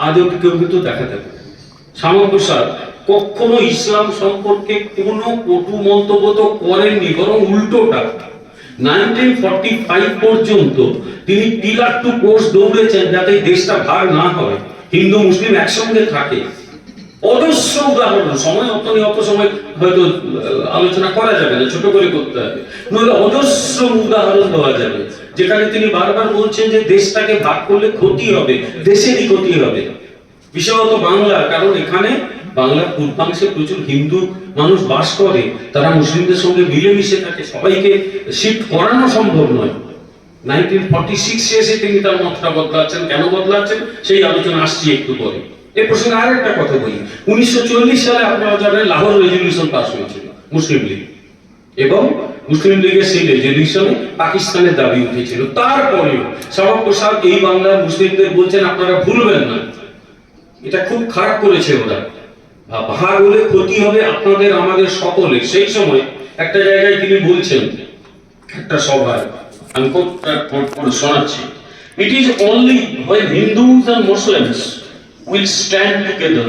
আজও কেউ কিন্তু দেখা যাবে। শ্যামাপ্রসাদ কখনো ইসলাম সম্পর্কে কোনো কটু মন্তব্য তো করেননি, বরং উল্টোটা 1945 পর্যন্ত তিনি পিলার টু পোস্ট দৌড়েছেন যাতে দেশটা ভাগ না হয়, হিন্দু মুসলিম একসঙ্গে থাকে। অজস্র উদাহরণ, সময় অত সময় হয়তো আলোচনা করা যাবে না, ছোট করে করতে হবে, নইলে অজস্র উদাহরণ দেওয়া যাবে যেখানে তিনি বারবার বলছেন যে দেশটাকে ভাগ করলে ক্ষতি হবে, দেশেরই ক্ষতি হবে, বিশেষত বাংলার। কারণ এখানে বাংলার পূর্বাংশে প্রচুর হিন্দু মানুষ বাস করে, তারা মুসলিমদের সঙ্গে মিলেমিশে থাকে, সবাইকে শিফট করানো সম্ভব নয়। 1946 এসে তিনি তার মতটা বদলাচ্ছেন। কেন বদলাচ্ছেন সেই আলোচনা আসছি একটু পরে। এই প্রসঙ্গে আর একটা কথা বলি, 1940 সালে আপনারা জানেন লাহোর রেজলিউশন পাস হয়েছিল মুসলিম লীগ, এবং মুসলিম লীগের সেই রেজলিউশনে পাকিস্তানের দাবি উঠেছিল। তারপরেও শ্যামাপ্রসাদ এই বাংলার মুসলিমদের বলছেন আপনারা ভুলবেন না, এটা খুব খারাপ করেছে ওরা, ভাগ হলে ক্ষতি হবে আপনাদের আমাদের সকলের। সেই সময় একটা জায়গায় তিনি বলছেন, একটা সভায়, আমি শোনাচ্ছি, it is only when Hindus and Muslims will stand together,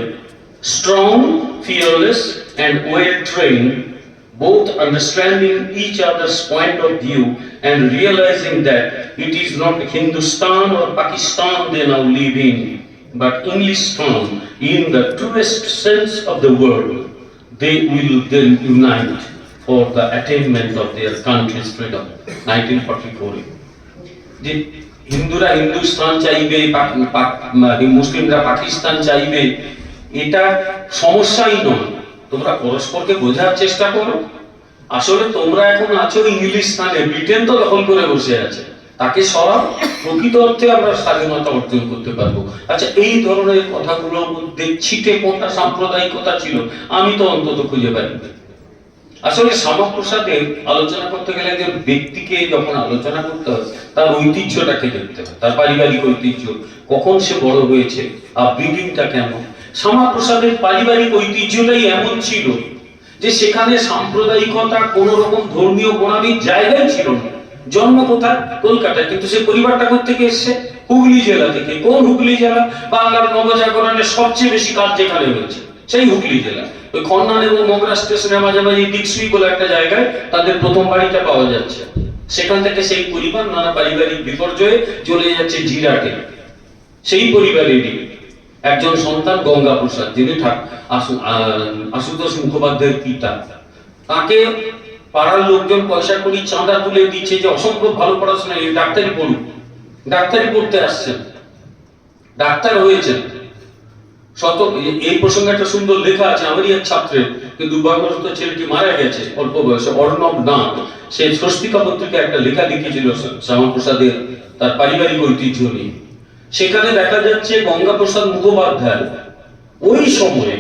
strong, fearless and well trained, both understanding each other's point of view and realizing that it is not Hindustan or Pakistan they now live in, but Englistan in the truest sense of the word, they will then unite for the attainment of their country's freedom. 1944 যে হিন্দুরা হিন্দুস্তান চাইবে, মুসলিমরা পাকিস্তান চাইবে, এটা সমস্যাই নয়। তোমরা পরস্পরকে বোঝার চেষ্টা করো। আসলে তোমরা এখন আছো ইংলিশস্তানে, ব্রিটেন তো দখল করে বসে আছে, তাকে সরাও, প্রকৃত অর্থে আমরা স্বাধীনতা অর্জন করতে পারবো। আচ্ছা, এই ধরনের কথাগুলোর মধ্যে ছিটে কোনটা সাম্প্রদায়িকতা ছিল আমি তো অন্তত খুঁজে পাইনি। আসলে শ্যামাপ্রসাদের আলোচনা করতে গেলে যে ব্যক্তিকে যখন আলোচনা করতে হয় তার ঐতিহ্যটাকে দেখতে হয়, তার পারিবারিক ঐতিহ্য, কখন সে বড় হয়েছে, আপব্রিঙ্গিংটা কেমন। শ্যামাপ্রসাদের পারিবারিক ঐতিহ্যটাই এমন ছিল যে সেখানে সাম্প্রদায়িকতা, কোন রকম ধর্মীয় গোড়ামির জায়গায় ছিল না। জন্ম কোথায়? কলকাতায়, কিন্তু সে পরিবারটা থেকে এসছে হুগলি জেলা থেকে। কোন হুগলি জেলা? বাংলার নবজাগরণের সবচেয়ে বেশি কাজ যেখানে হয়েছে সেই হুগলি জেলা। ওই খন্নান এবং মগরা স্টেশনের মাঝামাঝি দিকসুই বলে একটা জায়গায় তাদের প্রথম বাড়িটা পাওয়া যাচ্ছে। সেখান থেকে সেই পরিবার নানা পারিবারিক বিপর্যয়ে চলে যাচ্ছে জিরাটে। সেই পরিবারেরই একজন সন্তান গঙ্গা প্রসাদ, যিনি আশুতোষ মুখোপাধ্যায়ের পিতা। তাকে পাড়ার লোকজন পয়সা করি চাঁদা তুলে দিচ্ছে যে অসম্ভব ভালো পড়াশোনা, ডাক্তারি পড়ুন। ডাক্তারি পড়তে আসছেন, ডাক্তার হয়েছেন। এই প্রসঙ্গে একটা সুন্দর লেখা আছে আমারই এক ছাত্রের, কিন্তু দুর্ভাগ্যবশত ছেলেটি মারা গেছে অল্প বয়সে, অর্ণব নাথ। সে স্বস্তিকা পত্রিকায় একটা লেখা লিখেছিল শ্যামাপ্রসাদের তার পারিবারিক ঐতিহ্য নিয়ে। সেখানে দেখা যাচ্ছে গঙ্গাপ্রসাদ মুখোপাধ্যায় ওই সময়ে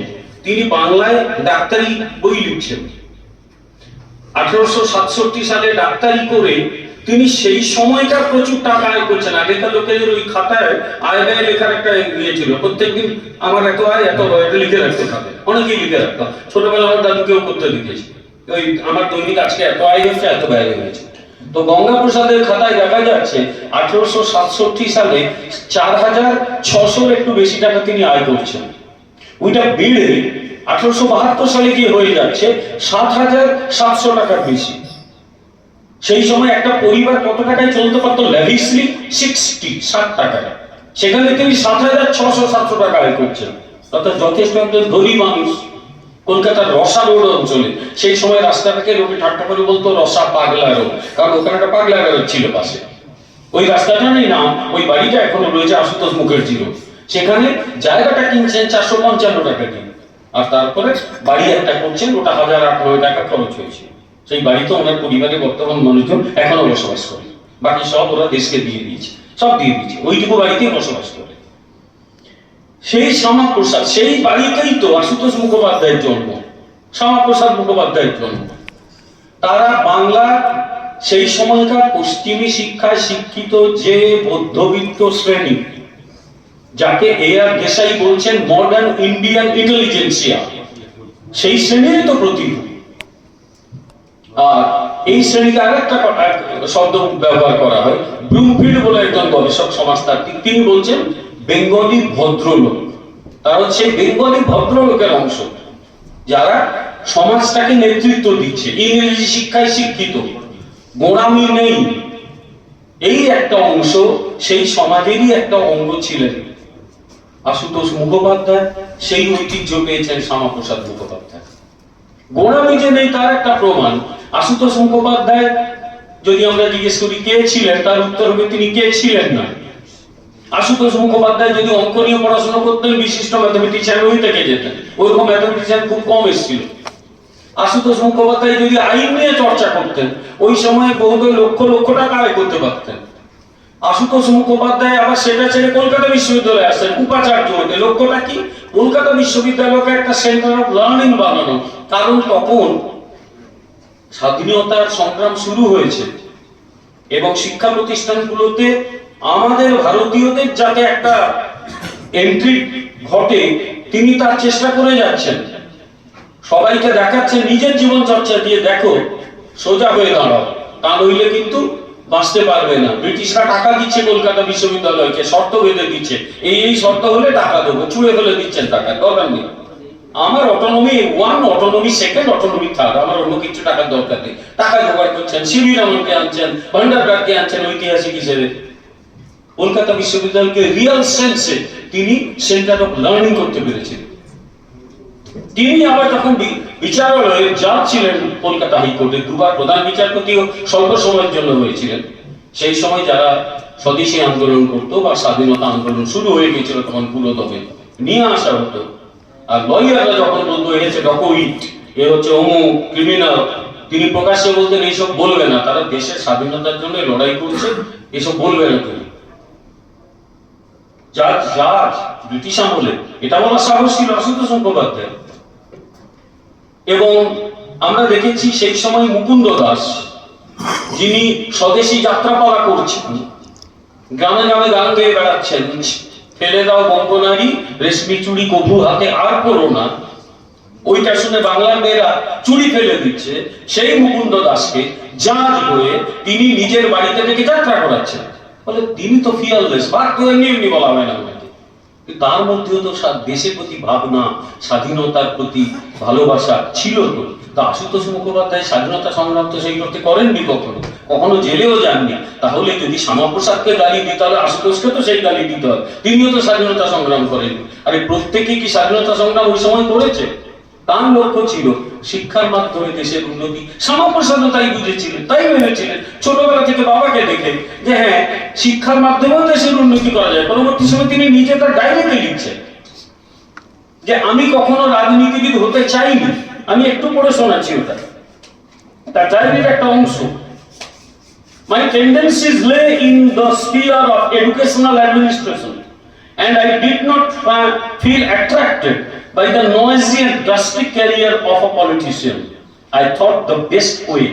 তিনি বাংলায় ডাক্তারি বই লিখছেন। 1867 সালে ডাক্তারি করে তিনি সেই সময়কার প্রচুর টাকা আয় করছেন। আগেকার লোকেদের ওই খাতায় আয় ব্যয় লেখার একটা ইয়ে ছিল, প্রত্যেকদিন আমার এত আয় এত ব্যয়, এটা লিখে রাখতে হবে। অনেকেই লিখে রাখতো, ছোটবেলা আমার দাদুকেও করতে লিখেছি, ওই আমার দৈনিক আজকে এত আয় হচ্ছে এত ব্যয় হয়েছে। তো গঙ্গাপ্রসাদের খাতায় দেখা যাচ্ছে 1867 সালে 4600 একটু বেশি টাকা তিনি আয় করছেন। ওইটা বেড়ে 1872 সালে গিয়ে হয়ে যাচ্ছে 7700 টাকার বেশি। সেই সময় একটা পরিবার কত টাকায় চলতে পারতো? ল্যাভিশলি 60 টাকায়। সেখানে তিনি 7600-700 টাকা আয় করছেন, অর্থাৎ যথেষ্ট একজন ধনী মানুষ। কলকাতার রসা রোড অঞ্চলে সেই সময় রাস্তাটাকে লোকে ঠাট্টা করে বলতো রসা পাগলা রোড, কারণ ওখানে একটা পাগলা রোড ছিল পাশে। ওই রাস্তাটারই নাম, ওই বাড়িটা এখনো রয়েছে আশুতোষ মুখার্জি রোড। সেখানে জায়গাটা কিনছেন 455 টাকা কিনে, আর তারপরে বাড়ি একটা করছেন, ওটা 1008-9 টাকা খরচ হয়েছে। সেই বাড়িতে ওনার পরিবারে বর্তমান মানুষজন এখনো বসবাস করে, বাকি সব ওরা দেশকে দিয়ে দিয়েছে, সব দিয়ে দিয়েছে, ওইটুকু বাড়িতেই বসবাস করে। সেই শ্যামাপ্রসাদ, সেই বাড়িতেই তো আশুতোষ মুখোপাধ্যায়ের জন্ম, শ্যামাপ্রসাদ মুখোপাধ্যায়ের জন্ম। তারা বাংলার সেই সময়কার পশ্চিমী শিক্ষায় শিক্ষিত যে মধ্যবিত্ত শ্রেণী, যাকে A.R. দেশাই বলছেন মডার্ন ইন্ডিয়ান ইন্টেলিজেন্সিয়া, সেই শ্রেণীরই তো প্রতিনিধি। আর এই শ্রেণীতে আরেকটা শব্দ ব্যবহার করা হয়, ব্লুমফিল্ড বলে একজন গবেষক সমাজতাত্ত্বিক, তিনি বলছেন বেঙ্গলি ভদ্রলোক। তারা হচ্ছে বেঙ্গলি ভদ্রলোকের অংশ, যারা সমাজটাকে নেতৃত্ব দিচ্ছে, ইংরেজি শিক্ষায় শিক্ষিত, গোঁড়ামি নেই, এই একটা অংশ সেই সমাজেরই একটা অঙ্গ ছিলেন আশুতোষ মুখোপাধ্যায়। সেই ঐতিহ্য পেয়েছেন শ্যামাপ্রসাদ মুখোপাধ্যায়। গোঁড়ামি যে নেই তার একটা প্রমাণ আশুতোষ মুখোপাধ্যায়, যদি আমরা জিজ্ঞেস করি কে ছিলেন, তার উত্তর হবে তিনি কে ছিলেন না। আশুতোষ মুখোপাধ্যায় যদি অঙ্ক নিয়ে পড়াশোনা করতেন, বিশিষ্ট ম্যাথমেটিশিয়ান ওই থেকে যেতেন, ওইরকম ম্যাথমেটিশিয়ান খুব কম এসেছিল। আশুতোষ মুখোপাধ্যায় যদি আইন নিয়ে চর্চা করতেন, ওই সময়ে বহুদয় লক্ষ লক্ষ টাকা আয় করতে পারতেন। আশুতোষ মুখোপাধ্যায় আবার সেটা ছেড়ে কলকাতা বিশ্ববিদ্যালয়ে আসেন উপাচার্য হতে। লক্ষ্যটা কি? কলকাতা বিশ্ববিদ্যালয়কে একটা সেন্টার অফ লার্নিং বানানো। কারণ তখন স্বাধীনতার সংগ্রাম শুরু হয়েছে এবং শিক্ষা প্রতিষ্ঠানগুলোতে আমাদের ভারতীয়দের যাতে একটা এন্ট্রি ঘটে, তিনি তার চেষ্টা করে যাচ্ছেন। সবাইকে দেখাচ্ছেন নিজের জীবন চর্চা দিয়ে, দেখো সোজা হয়ে দাঁড়াও, তা নইলে কিন্তু বাঁচতে পারবে না। ব্রিটিশরা টাকা দিচ্ছে কলকাতা বিশ্ববিদ্যালয়কে, শর্ত বেঁধে দিচ্ছে, এই শর্ত হলে টাকা দেবো, ছুঁড়ে ফেলে দিচ্ছেন টাকা, দরকার নেই। আমার অটোনমি 1, অটোনমি 2, অটোনমি 3, আমার অন্য কিছু টাকার দরকার নেই। টাকা জোগাড় করছেন, সিভি রমনকে আনছেন, ভান্ডারকারকে আনছেন ঐতিহাসিক হিসেবে। কলকাতা বিশ্ববিদ্যালয়কে রিয়েল সেন্সে তিনি সেন্টার অফ লার্নিং করতে পেরেছেন। তিনি আবার যখন বিচারালয়ের জাজ ছিলেন কলকাতা হাইকোর্টে, দুবার প্রধান বিচারপতিও স্বল্প সময়ের জন্য হয়েছিলেন। সেই সময় যারা স্বদেশী আন্দোলন করতো বা স্বাধীনতা আন্দোলন শুরু হয়ে গিয়েছিল, তখন পুরোদমে নিয়ে আসা হতো। আর লয়াররা যখন বলতো এ হচ্ছে ডকউইট, এ হচ্ছে অমুক ক্রিমিনাল, তিনি প্রকাশ্যে বলতেন এইসব বলবে না, তারা দেশের স্বাধীনতার জন্য লড়াই করছে, এসব বলবে না তুমি। জাজ ব্রিটিশ আমলে এটা বলার সাহস ছিল আশুতোষ মুখোপাধ্যায়। এবং আমরা দেখেছি সেই সময় মুকুন্দ দাস, যিনি স্বদেশী যাত্রাপালা করছেন, গ্রামে গ্রামে গান গেয়ে বেড়াচ্ছেন, ফেলে দাও বঙ্গনারী রেশমি চুড়ি কভু হাতে আর করো না, ওইটা শুনে বাংলার মেয়েরা চুড়ি ফেলে দিচ্ছে। সেই মুকুন্দ দাসকে জাজ হয়ে তিনি নিজের বাড়িতে থেকে যাত্রা করাচ্ছেন। বলে তিনি তো ফিয়ারলেস, বাদ তো এমনি বলা হয় না ওনাকে, তার মধ্যেও তো দেশের প্রতি ভাবনা, স্বাধীনতার প্রতি ভালোবাসা ছিল। তো আশুতোষ মুখোপাধ্যায় স্বাধীনতা সংগ্রাম তো সেই করতে করেননি, কখনো কখনো জেলেও যাননি। তাহলে যদি শ্যামাপ্রসাদকে গালি দিতে হবে, আশুতোষকে তো সেই গালি দিতে হবে, তিনিও তো স্বাধীনতা সংগ্রাম করেননি। আরে প্রত্যেকে কি স্বাধীনতা সংগ্রাম ওই সময় করেছে? তার লক্ষ্য ছিল শিক্ষার মাধ্যমে দেশের উন্নতি। শ্যামাপ্রসাদও তাই বুঝেছিলেন, তাই ভেবেছিলেন ছোটবেলা থেকে বাবাকে দেখে, যে হ্যাঁ শিক্ষার মাধ্যমেও দেশের উন্নতি করা যায়। পরবর্তী সময় তিনি নিজে তার ডায়েরিতে লিখছেন যে আমি কখনো রাজনীতিবিদ হতে চাইনি। আমি একটু পড়ে শোনাচ্ছি ওটা, তার ডায়েরির একটা অংশ। My tendencies lay in the sphere of educational administration, and I did not feel attracted by the noisy and drastic career of a politician. I thought the best way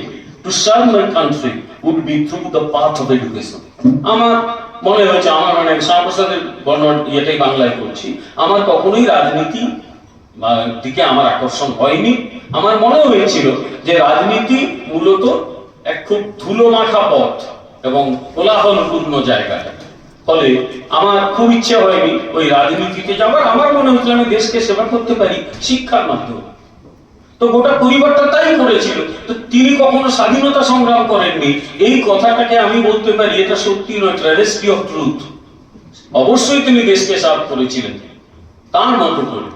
to serve my country would be through the path of education. আমার মনে হয়েছে, আমার মানে শ্যামাপ্রসাদের বর্ণনা এটাই বাংলায় করছি, আমার কখনোই রাজনীতি দিকে আমার আকর্ষণ হয়নি। আমার মনে হয়েছিল যে রাজনীতি মূলত এক খুব ধুলো মাখা পথ এবং কোলাহলপূর্ণ জায়গা, ফলে আমার খুব ইচ্ছে হয়নি ওই রাজনীতিতে যাবার। আমার মনে হচ্ছিল আমি দেশকে সেবা করতে পারি শিক্ষার মাধ্যমে। তো গোটা পরিবারটা তাই করেছিল। তো তিনি কখনো স্বাধীনতা সংগ্রাম করেননি, এই কথাটাকে আমি বলতে পারি এটা সত্যি নয়, ট্র্যাজেডি অফ ট্রুথ। অবশ্যই তিনি দেশকে সার্ভ করেছিলেন তার মতো করে।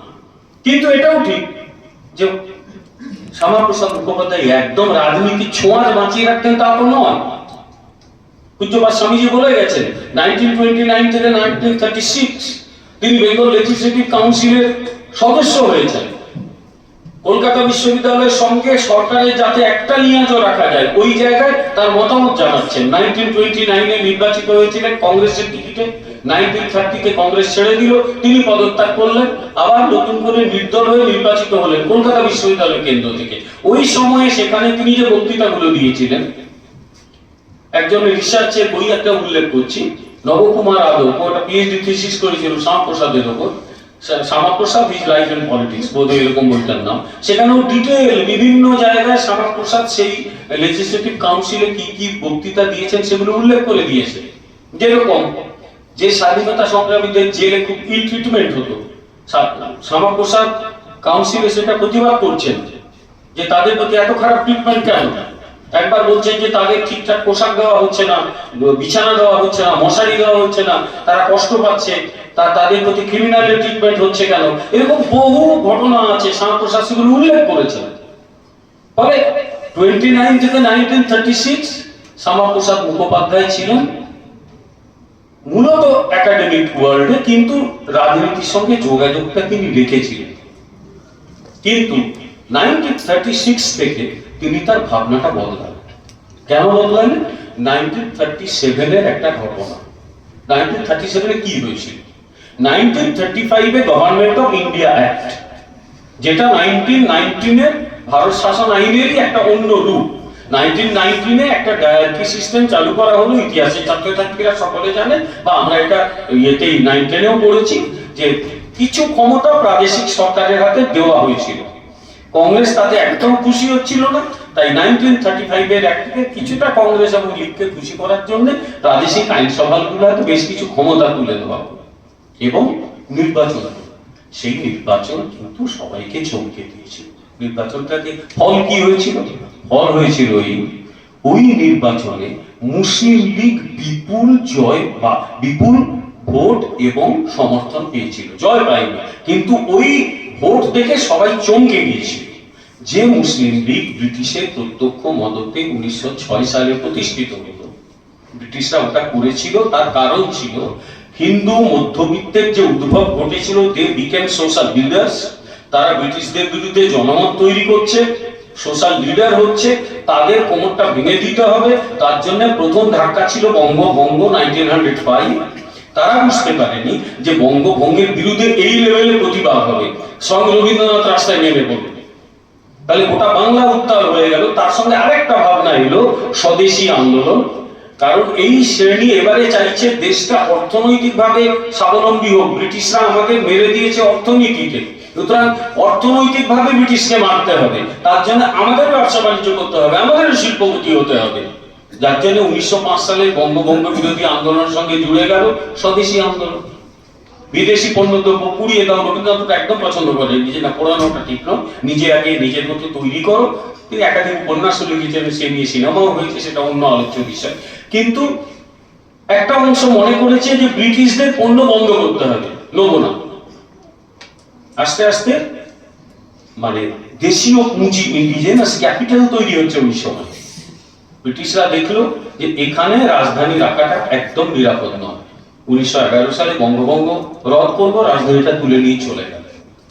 কিন্তু এটাও ঠিক যে শ্যামাপ্রসাদ মুখোপাধ্যায় একদম রাজনীতির ছোঁয়াচ বাঁচিয়ে রাখতেন তা তো নয়। পূজ্যপাদ স্বামীজি বলে গেছেন 1929 থেকে 1936 তিনি বেঙ্গল লেজিসলেটিভ কাউন্সিলের সদস্য হয়েছেন। কলকাতা বিশ্ববিদ্যালয়ের সঙ্গে সরকারের যাতে একটা লিয়াজও রাখা যায় ওই জায়গায় তার মতামত জানাচ্ছেন। 1929 নির্বাচিত হয়েছিলেন কংগ্রেসের টিকিটে, 1930 কংগ্রেস ছেড়ে দিল, তিনি পদত্যাগ করলেন, আবার নতুন করে নির্দল হয়ে নির্বাচিত হলেন কলকাতা বিশ্ববিদ্যালয় কেন্দ্র থেকে। ওই সময়ে সেখানে তিনি যে বক্তৃতাগুলো দিয়েছিলেন, একজন রিসার্চের বই একটা উল্লেখ করছি, নবকুমার আদব, ওটা পিএইচডি থিসিস করেছিল শ্যামাপ্রসাদের উপর, Shyamaprasad his life and politics, বোধহয় এরকম বইটার নাম। সেখানেও ডিটেল বিভিন্ন জায়গায় শ্যামাপ্রসাদ সেই লেজিসলেটিভ কাউন্সিলে কি কি বক্তৃতা দিয়েছেন সেগুলো উল্লেখ করে দিয়েছে। যেরকম যে স্বাধীনতা সংগ্রামীদের জেলে খুব ইল ট্রিটমেন্ট হতো, শ্যামাপ্রসাদ কাউন্সিলে সেটা প্রতিবাদ করছেন যে তাদের প্রতি এত খারাপ ট্রিটমেন্ট কেন। একবার বলছেন যে তাদের ঠিকঠাক পোশাক দেওয়া হচ্ছে না, বিছানা দেওয়া হচ্ছে না, মশারি দেওয়া হচ্ছে না, তারা কষ্ট পাচ্ছে, তাদের প্রতি ক্রিমিনাল ট্রিটমেন্ট হচ্ছে কেন। এরকম বহু ঘটনা আছে, শ্যামাপ্রসাদ সেগুলো উল্লেখ করেছেন। ফলে 29 থেকে 1936 শ্যামাপ্রসাদ মুখোপাধ্যায় ছিলেন মূলত একাডেমিক ওয়ার্ল্ডে, কিন্তু রাজনীতির সঙ্গে যোগাযোগটা তিনি রেখেছিলেন। কিন্তু 1936 থেকে তিনি তার ভাবনাটা বদলালেন। কেন বদলালেন? 1937 এর একটা ঘটনা। 1937 কি হয়েছিল? 1935 a government of India act, যেটা 1919 এর ভারত শাসন আইনেরই একটা অন্য রূপ। 1919 এ একটা ডায়ার্কি সিস্টেম চালু করা হলো, ইতিহাসের ছাত্রছাত্রীরা সকলে জানে, বা আমরা এটা ইয়েতেই 9-10-এও পড়েছি, যে কিছু ক্ষমতা প্রাদেশিক সরকারের হাতে দেওয়া হয়েছিল। কংগ্রেস তাতে একদম খুশি হচ্ছিল না, তাই 1935 এর অ্যাক্টে কিছুটা কংগ্রেস এবং লীগকে খুশি করার জন্য প্রাদেশিক আইনসভাগুলোতে বেশ কিছু ক্ষমতা তুলে দেওয়া হলো এবং নির্বাচন হলো। সেই নির্বাচন কিন্তু সবাইকে চমকে দিয়েছিল। নির্বাচনটাকে ফল কি হয়েছিল? ফল হয়েছিল ওই নির্বাচনে মুসলিম লীগ বিপুল জয় বা বিপুল ভোট এবং সমর্থন পেয়েছিল। জয় পায়নি, কিন্তু ওই ভোট দেখে সবাই চমকে গিয়েছিল যে মুসলিম লীগ ব্রিটিশের প্রত্যক্ষ মদতে 1906 সালে প্রতিষ্ঠিত হলো। ব্রিটিশরা ওটা করেছিল, তার কারণ ছিল হিন্দু মধ্যবিত্তের যে উদ্ভব ঘটেছিল, দে বিকেম সোশ্যাল লিডার্স। তারা ব্রিটিশদের বিরুদ্ধে জনমত তৈরি করছে, সোশ্যাল লিডার হচ্ছে, তাদের কোমরটা ভেঙে দিতে হবে। তার জন্য প্রথম ধাক্কা ছিল বঙ্গভঙ্গ 1905। তারা বুঝতে পারেনি যে বঙ্গভঙ্গের বিরুদ্ধে এই লেভেলে প্রতিবাদ হবে, স্বয়ং রবীন্দ্রনাথ রাস্তায় নেমে পড়বে, তাহলে গোটা বাংলা উত্তাল হয়ে গেল। তার সঙ্গে আরেকটা ভাবনা এলো, স্বদেশী আন্দোলন। কারণ এই শ্রেণী এবারে চাইছে দেশটা অর্থনৈতিকভাবে স্বাবলম্বী হোক। ব্রিটিশরা আমাকে মেরে দিয়েছে অর্থনীতিতে, সুতরাং অর্থনৈতিকভাবে ব্রিটিশকে মারতে হবে, তার জন্য আমাদের ব্যবসা বাণিজ্য করতে হবে, আমাদের শিল্পপতি হতে হবে। যার জন্য 1905 সালে বঙ্গভঙ্গ বিরোধী আন্দোলনের সঙ্গে জুড়ে গেল স্বদেশী আন্দোলন। বিদেশি পণ্য দ্রব্য পুড়িয়ে দাও, রবীন্দ্রনাথ একদম পছন্দ করে নিজে না, পড়ানোটা ঠিক নয়, নিজে আগে নিজের মতো তৈরি করো। তিনি একাধিক উপন্যাস লিখেছেন, সে নিয়ে সিনেমাও হয়েছে, সেটা অন্য আলোচ্য বিষয়। কিন্তু একটা অংশ মনে করেছে যে ব্রিটিশদের পণ্য বন্ধ করতে হবে, নেবো না। আস্তে আস্তে মানে দেশীয় পুঁজি, ইন্ডিজেনাস ক্যাপিটাল তৈরি হচ্ছে ওই সময়। ব্রিটিশরা দেখলো যে এখানে রাজধানী রাখাটা একদম নিরাপদ নয়। 1911 সালে বঙ্গভঙ্গ রদ করবো, রাজধানীটা তুলে নিয়ে চলে গেল।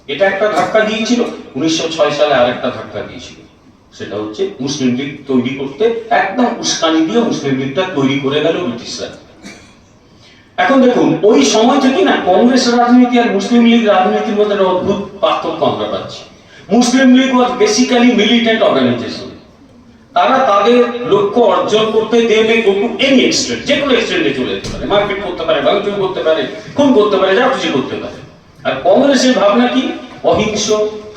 এটা একটা ধাক্কা দিয়েছিল। 1906 সালে আরেকটা ধাক্কা দিয়েছিল, সেটা হচ্ছে মুসলিম লীগ তৈরি করতে একদম উস্কানি দিয়ে মুসলিম লীগটা তৈরি করে গেল ব্রিটিশরা। এখন দেখুন, ওই সময় থেকে না কংগ্রেস রাজনীতি আর মুসলিম লীগ রাজনীতির মধ্যে একটা অদ্ভুত পার্থক্য আমরা পাচ্ছি। মুসলিম লীগ ওয়াজ বেসিক্যালি মিলিটেন্ট অর্গানাইজেশন। তারা তাদের লক্ষ্য অর্জন করতে দেবে এনি এক্সটেন্ট, যে কোনো এক্সটেন্টে চলে যেতে পারে, মারপিট করতে পারে, ভাঙচুর করতে পারে, খুন করতে পারে, যা খুশি করতে পারে। আর কংগ্রেসের ভাবনা কি? অহিংস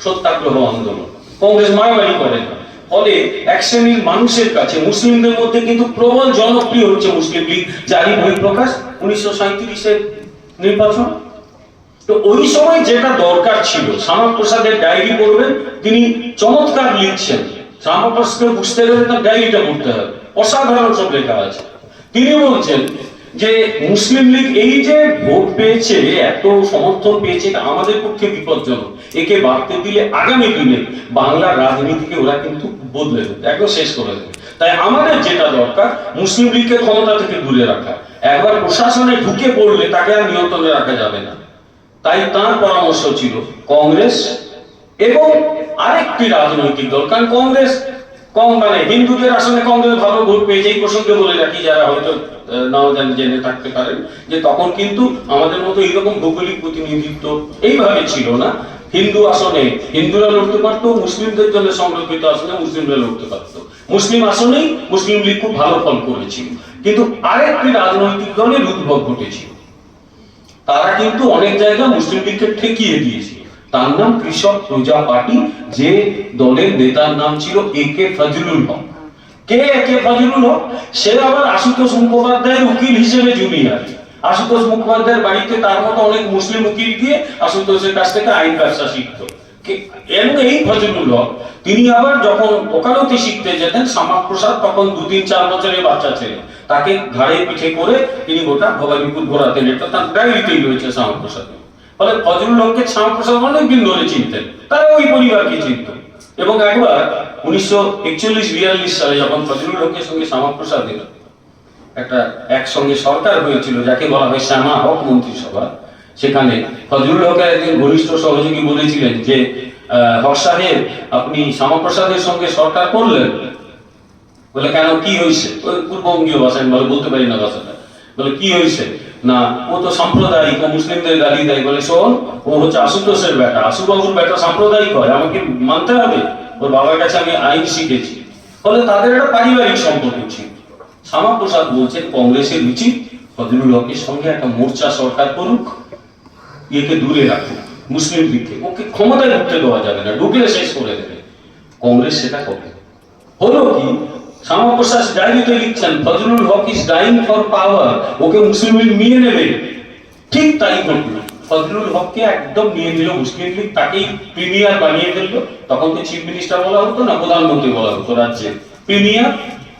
সত্যাগ্রহ আন্দোলন। কংগ্রেস মারামারি করে না। ফলে এক শ্রেণীর মানুষের কাছে, মুসলিমদের মধ্যে কিন্তু প্রবল জনপ্রিয় হচ্ছে মুসলিম লীগ, জারি বহিঃপ্রকাশ 1937-এর নির্বাচন। তো ওই সময় যেটা দরকার ছিল, শ্যামাপ্রসাদের ডায়েরি পড়বেন, তিনি চমৎকার লিখছেন। শ্যামাপ্রসাদকে বুঝতে গেলে তার ডায়েরিটা পড়তে হবে, অসাধারণ সব লেখা আছে। তিনি বলছেন যে মুসলিম লীগ এই যে ভোট পেয়েছে, এত সমর্থন পেয়েছে, এটা আমাদের পক্ষে বিপজ্জনক। একে বাড়তে দিলে আগামী দিনে বাংলার রাজনীতিকে ওরা কিন্তু বদলে দেবে, একদম শেষ করে দেবে। তাই আমাদের যেটা দরকার, মুসলিম লীগকে ক্ষমতা থেকে দূরে রাখা। একবার প্রশাসনে ঢুকে পড়লে তাকে আর নিয়ন্ত্রণে রাখা যাবে না। তাই তার পরামর্শ ছিল কংগ্রেস এবং আরেকটি রাজনৈতিক দল, কারণ কংগ্রেস কম মানে হিন্দুদের আসনে কংগ্রেস ভালো ভোট পেয়েছে। এই প্রসঙ্গে বলে রাখি, যারা হয়তো নাও জেনে থাকতে পারেন, যে তখন কিন্তু আমাদের মতো এইরকম ভৌগোলিক প্রতিনিধিত্ব এইভাবে ছিল না। হিন্দু আসনে হিন্দুরা লড়তে পারতো, মুসলিমদের জন্য সংরক্ষিত আসনে মুসলিমরা লড়তে পারতো। মুসলিম আসনেই মুসলিম লীগ খুব ভালো ফল করেছিল। কিন্তু আরেকটি রাজনৈতিক দলের উদ্ভব ঘটেছিল, তারা কিন্তু অনেক জায়গা মুসলিম লীগকে ঠেকিয়ে দিয়েছিল। তার নাম কৃষক প্রজা পার্টি, যে দলের নেতার নাম ছিল একে ফজলুল হক। কে একে ফজলুল হক? সে আবার আশুতোষ মুখোপাধ্যায়ের উকিল হিসেবে জুনিয়র। আশুতোষ মুখোপাধ্যায়ের বাড়িতে তার মতো অনেক মুসলিম উকিল গিয়ে আশুতোষের কাছ থেকে আইন ব্যবসা শিখত। এবং এই ফজলুল হক তিনি আবার যখন ওকালতি শিখতে যেতেন, শ্যামাপ্রসাদ তখন 2-3-4 বছরের বাচ্চা ছেলে, তাকে ঘাড়ে পিঠে করে তিনি গোটা ভবানীপুর ঘোরাতেন। এটা তার ডায়েরিতেই রয়েছে শ্যামাপ্রসাদ। ফলে ফজলুল হককে শ্যামাপ্রসাদ অনেকদিন ধরে চিনতেন, তারা ওই পরিবারকে চিনত। এবং একবার 1941-42 সালে যখন ফজলুল হকের সঙ্গে শ্যামাপ্রসাদের একটা একসঙ্গে সরকার হয়েছিল, যাকে বলা হয় শ্যামা হক মন্ত্রিসভা, সেখানে ফজলুল হকের একজন ঘনিষ্ঠ সহযোগী বলেছিলেন যে হক সাহেব, আপনি শ্যামাপ্রসাদের সঙ্গে সরকার করলেন। বলে কেন, কি হয়েছে? ওই পূর্ববঙ্গীয় ভাষায় বলে, বলতে পারি না ভাষাটা। বলে কি হয়েছে? না, ও তো সাম্প্রদায়িক, ও মুসলিমদের গালি দেয়। বলে শোন, ও হচ্ছে আশুতোষের বেটা, আশুবাবুর বেটা সাম্প্রদায়িক হয়, আমাকে মানতে হবে। ওর বাবার কাছে আমি আইন শিখেছি। ফলে তাদের একটা পারিবারিক সম্পর্ক ছিল। শ্যামাপ্রসাদ বলছেন কংগ্রেসের উচিত ফজলুল হকের সঙ্গে একটা মোর্চা সরকার করুক, একে দূরে রাখুক, মুসলিম লীগকে, ওকে ক্ষমতায় ঢুকতে দেওয়া যাবে না, ঢুকলে শেষ করে দেবে। কংগ্রেস সেটা করে। হলো কি, শ্যামাপ্রসাদ ডায়েরিতে লিখছেন ফজলুল হক ইজ ডাইং ফর পাওয়ার, ওকে মুসলিম লীগ নিয়ে নেবে। ঠিক তাই ঘটল, ফজলুল হককে একদম নিয়ে নিল মুসলিম লীগ, তাকেই প্রিমিয়ার বানিয়ে ফেললো। তখন তো চিফ মিনিস্টার বলা হতো না, প্রধানমন্ত্রী বলা হতো রাজ্যে, প্রিমিয়ার।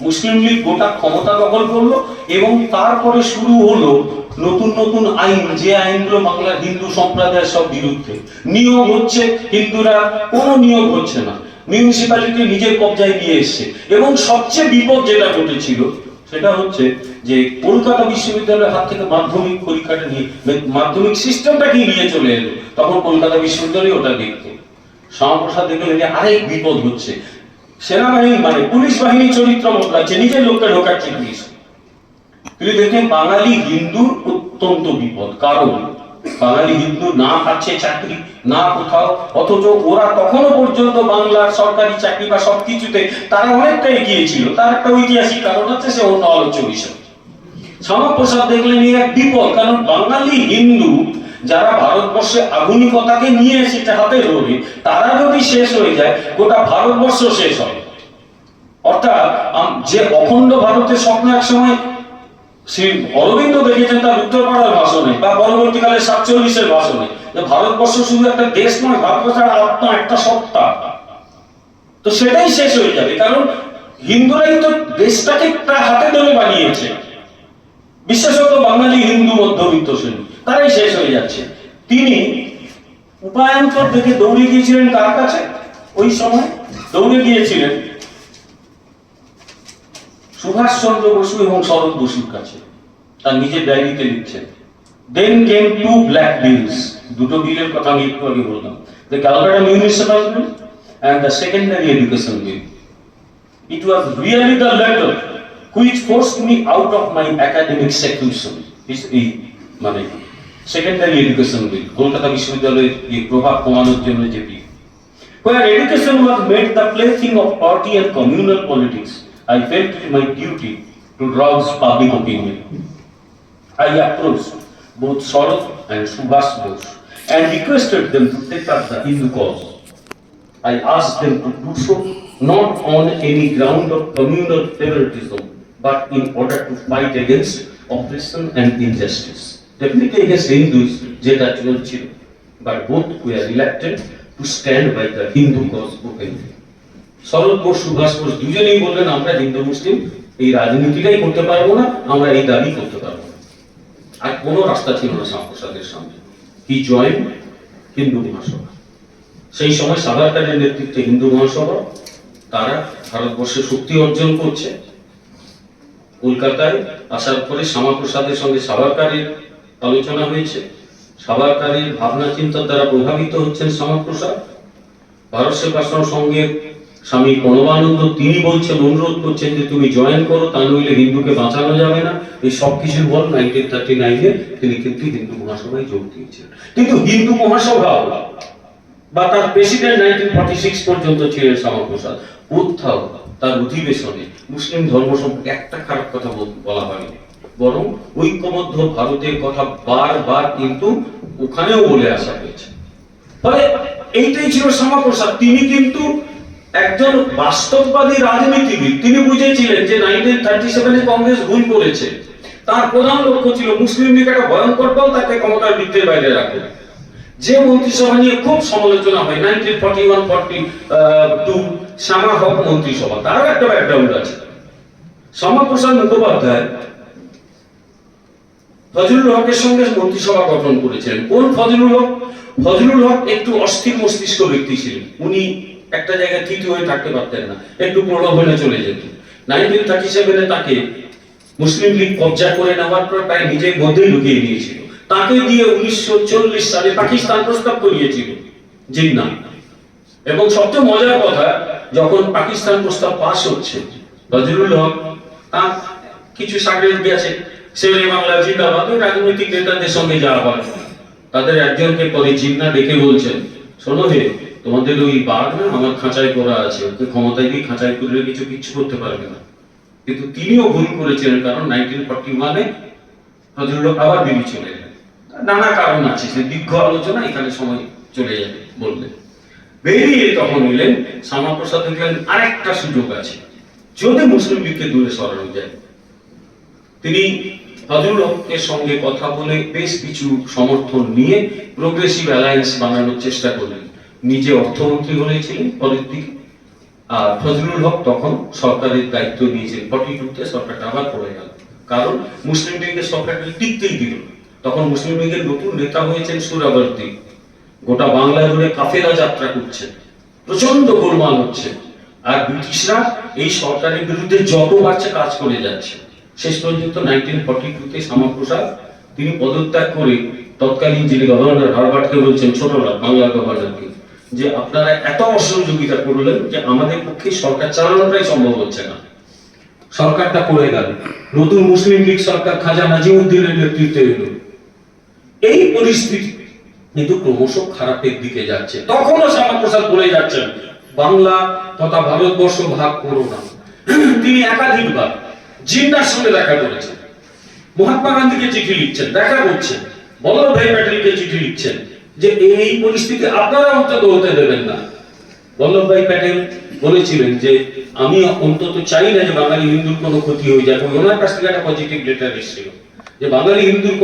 মুসলিম লীগ গোটা ক্ষমতা দখল করলো এবং তারপরে শুরু হলো নতুন নতুন আইন, যে আইনগুলো বাংলার হিন্দু সম্প্রদায়ের সব বিরুদ্ধে। নিয়োগ হচ্ছে, হিন্দুরা কোনো নিয়োগ হচ্ছে না, মিউনিসিপ্যালিটি নিজের কবজায় নিয়ে এসছে। এবং সবচেয়ে বিপদ যেটা ঘটেছিল সেটা হচ্ছে যে কলকাতা বিশ্ববিদ্যালয়ের হাত থেকে মাধ্যমিক পরীক্ষাটা নিয়ে, মাধ্যমিক সিস্টেমটাকে নিয়ে চলে এলো। তখন কলকাতা বিশ্ববিদ্যালয় ওটা দেখতো। শ্যামাপ্রসাদ দেখলেন যে আরেক বিপদ হচ্ছে, সেনাবাহিনী মানে পুলিশ বাহিনী চরিত্র বদলাচ্ছে, নিজের লোককে ঢোকাচ্ছে পুলিশ। তিনি দেখেন বাঙালি হিন্দুর অত্যন্ত বিপদ, কারণ বাঙালি হিন্দু না পাচ্ছে চাকরি, না কোথাও, অথচ ওরা তখনও পর্যন্ত বাংলার সরকারি চাকরি বা সবকিছুতে তারা অনেকটা এগিয়ে ছিল। তার একটা ঐতিহাসিক কারণ হচ্ছে, সে অন্য আলোচ্য বিষয়। শ্যামাপ্রসাদ দেখলেন এই এক বিপদ, কারণ বাঙালি হিন্দু যারা ভারতবর্ষে আধুনিকতাকে নিয়ে এসেছে হাতে ধরে, তারা যদি শেষ হয়ে যায় গোটা ভারতবর্ষ শেষ হয়। অর্থাৎ যে অখণ্ড ভারতের স্বপ্ন এক সময় শ্রী অরবিন্দ দেখেছেন তার উত্তরপাড়ার ভাষণে বা পরবর্তীকালে 47-এর ভাষণে, যে ভারতবর্ষ শুধু একটা দেশ নয়, ভারতবর্ষের আত্মা একটা সত্তা, তো সেটাই শেষ হয়ে যাবে। কারণ হিন্দুরাই তো দেশটাকে তার হাতে ধরে বানিয়েছে, বিশেষত বাঙালি হিন্দু মধ্যবিত্ত শ্রেণী, তারাই শেষ হয়ে যাচ্ছে। তিনি উপায়ন্তর থেকে দৌড়ে গিয়েছিলেন কার কাছে? ওই সময় দৌড়ে গিয়েছিলেন সুভাষচন্দ্র বসু এবং শরৎ বসুর কাছে। তার নিজের ডায়েরিতে লিখছেন, দেন কেম টু ব্ল্যাক বিলস, দুটো বিলের কথা আমি একটু আগে বললাম, the Calcutta municipal bill and the secondary education bill. It was really the latter which forced me out of my academic seclusion. এই মানে সেকেন্ডারি এডুকেশন বিল, কলকাতা বিশ্ববিদ্যালয়ের এই প্রভাব কমানোর জন্য যে বিল, where education was made the plaything of party and communal politics. I felt it my duty to rouse public opinion. I approached both Sharath and Subhash Bose and requested them to take up the Hindu cause. I asked them to do so not on any ground of communal favoritism, but in order to fight against oppression and injustice. Definitely against Hindus, যেটা চলছিল, but both were reluctant to stand by the Hindu cause openly. শরৎ বোস, সুভাষ বোস দুজনেই বললেন, আমরা হিন্দু মুসলিম এই রাজনীতিটাই করতে পারবো না, আমরা এই দাবি করতে পারবো না। আর কোনো রাস্তা ছিল না শ্যামাপ্রসাদের সামনে। কি জয়েন হিন্দু মহাসভা। সেই সময় সাভারকারের নেতৃত্বে হিন্দু মহাসভা, তারা ভারতবর্ষে শক্তি অর্জন করছে। কলকাতায় আসার পরে শ্যামাপ্রসাদের সঙ্গে সাভারকারের আলোচনা হয়েছে। সাভারকারের ভাবনা চিন্তার দ্বারা প্রভাবিত হচ্ছেন শ্যামাপ্রসাদ। ভারত সেবাশ্রম সঙ্গে স্বামী প্রণবানন্দ তিনি বলছেন, অনুরোধ করছেন যে তুমি জয়েন করো, তা নইলে হিন্দুকে বাঁচানো যাবে না। এই সব কিছুর পর 1939-এ তিনি কিন্তু হিন্দু মহাসভায় যোগ দিয়েছেন। কিন্তু হিন্দু মহাসভা বা তার প্রেসিডেন্ট 1946 পর্যন্ত ছিলেন শ্যামাপ্রসাদ, কোথাও তার অধিবেশনে মুসলিম ধর্ম সম্পর্কে একটা খারাপ কথা বলা হয়নি, বরং ঐক্যবদ্ধ ভারতের কথা বারবার কিন্তু ওখানেও বলে আসা হয়েছে। ফলে এইটাই ছিল শ্যামাপ্রসাদ। তিনি কিন্তু একজন বাস্তববাদী রাজনীতিবিদ। তিনি বুঝেছিলেন যে 1937-এ কংগ্রেস ভুল করেছে, তার প্রধান লক্ষ্য ছিল মুসলিম লীগ একটা ভয়ঙ্কর দল, তাকে ক্ষমতার বৃত্তের বাইরে রাখে। যে মন্ত্রিসভা নিয়ে খুব সমালোচনা হয় 1941-42 শ্যামা হক মন্ত্রিসভা, তারও একটা ব্যাকগ্রাউন্ড আছে। শ্যামাপ্রসাদ মুখোপাধ্যায় ফজলুল হকের সঙ্গে মন্ত্রিসভা গঠন করেছিলেন। কোন ফজলুল হক? ফজলুল হক একটু অস্থির মস্তিষ্ক ব্যক্তি ছিলেন। উনি একটা জায়গায় ঠিক হয়ে থাকতে পারতেন না, একটু প্রলোভ হলে চলে যেত। 1937 তাকে মুসলিম লীগ কবজা করে নেওয়ার পর প্রায় নিজের মধ্যেই ঢুকিয়ে নিয়েছিল। তাকে দিয়ে 1940 সালে পাকিস্তান প্রস্তাব করিয়েছিল জিন্নাহ। এবং সবচেয়ে মজার কথা, যখন পাকিস্তান প্রস্তাব পাস হচ্ছে, ফজলুল হক তার কিছু সাগরেদ গেছে, শেরে বাংলা জিন্দাবাদ, রাজনৈতিক নেতাদের সঙ্গে যাওয়া হয়। তাদের একজনকে পরে জিন্নাহ ডেকে বলছেন, শোনো হে, তোমাদের ওই বাঘ না আমার খাঁচায় করা আছে, ওকে ক্ষমতায় দিয়ে খাঁচায় করলে কিচ্ছু করতে পারবে না। কিন্তু তিনিও ভুল করেছিলেন, কারণ 1941 ফজলুল হক আবার দিল্লি চলে গেলেন। নানা কারণ আছে, সে দীর্ঘ আলোচনা, এখানে সময় চলে যাবে বললেন। বেরিয়ে তখন এলেন শ্যামাপ্রসাদ, দেখলেন আরেকটা সুযোগ আছে, যদি মুসলিম লীগকে দূরে সরানো যায়। তিনি ফজলুল হকের সঙ্গে কথা বলে বেশ কিছু সমর্থন নিয়ে প্রোগ্রেসিভ অ্যালায়েন্স বানানোর চেষ্টা করলেন। নিজে অর্থমন্ত্রী হয়েছিলেন পরের দিকে, আর ফজলুল হক তখন সরকারের দায়িত্ব নিয়েছিলেন। 42-তে সরকারটা আবার পড়ে গেল, কারণ মুসলিম লীগের সরকারটা টিকতেই দিল। তখন মুসলিম লীগের নতুন নেতা হয়েছেন সুরাবর্তী, গোটা বাংলা জুড়ে কাফেলা যাত্রা করছেন, প্রচন্ড গোলমাল হচ্ছে, আর ব্রিটিশরা এই সরকারের বিরুদ্ধে যত পারছে কাজ করে যাচ্ছে। শেষ পর্যন্ত 1942-তে শ্যামাপ্রসাদ তিনি পদত্যাগ করে তৎকালীন যিনি গভর্নর হারবার্টকে বলছেন, ছোটলাট বাংলা গভর্নরকে, যে আপনারা এত অসহযোগিতা করলেন যে আমাদের পক্ষে সরকার চালানোটাই সম্ভব হচ্ছে না। সরকারটা পড়ে গেল, নতুন মুসলিম লীগ সরকার খাজা নাজিমউদ্দিনের নেতৃত্বে এলো। এই পরিস্থিতি কিন্তু ক্রমশ খারাপের দিকে যাচ্ছে। তখনও শ্যামাপ্রসাদ বলে যাচ্ছেন, বাংলা তথা ভারতবর্ষ ভাগ করো না। তিনি একাধিকবার জিন্নাহর সঙ্গে দেখা করেছেন, মহাত্মা গান্ধীকে চিঠি লিখছেন, দেখা করছেন, বল্লভভাই প্যাটেলকে চিঠি লিখছেন যে এই পরিস্থিতি আপনারা অন্তত হতে দেবেন না। বল্লভভাই প্যাটেল বলেছিলেন যে আমি অন্তত চাই না যে বাঙালি হিন্দুর কোনো ক্ষতি হয়ে যায়। ওনার কাছ থেকে একটা পজিটিভ লেটার এসেছিল যে বাঙালি হিন্দুর